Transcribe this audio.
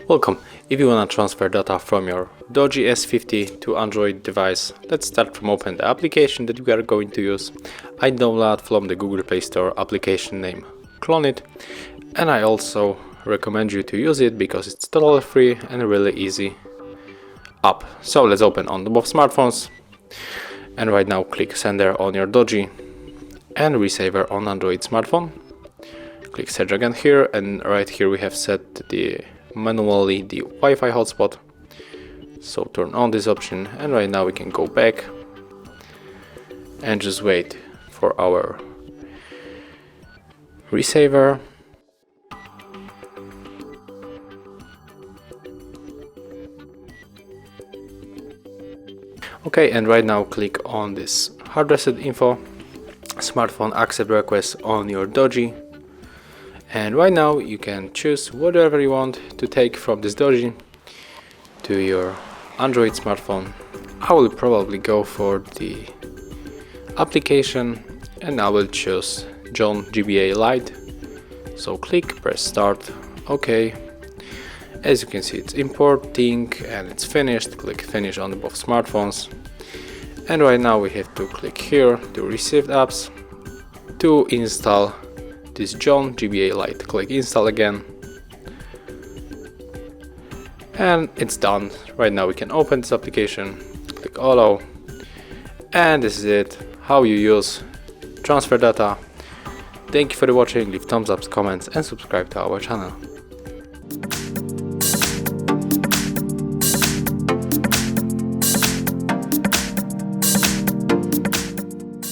Welcome. If you want to transfer data from your Doogee S50 to Android device, let's start from open the application that we are going to use. I download from the Google Play Store application name Clone It, and I also recommend you to use it because it's totally free and really easy app. So let's open on both smartphones, and right now click Sender on your Doogee and Receiver on Android smartphone. Click Search again here, and right here we have set manually the Wi-Fi hotspot, so turn on this option, and right now we can go back and just wait for our receiver. Okay, and right now click on this HardReset.Info smartphone accept request on your Doogee. And right now you can choose whatever you want to take from this Doogee to your Android smartphone. I will probably go for the application, and I will choose John GBA Lite. So click, press start, OK. As you can see, it's importing and it's finished. Click finish on both smartphones. And right now we have to click here to receive apps to install this John GBA Lite. Click install again, and it's done. Right now we can open this application, click allow, and this is it, how you use transfer data. Thank you for watching. Leave thumbs up, comments, and subscribe to our channel.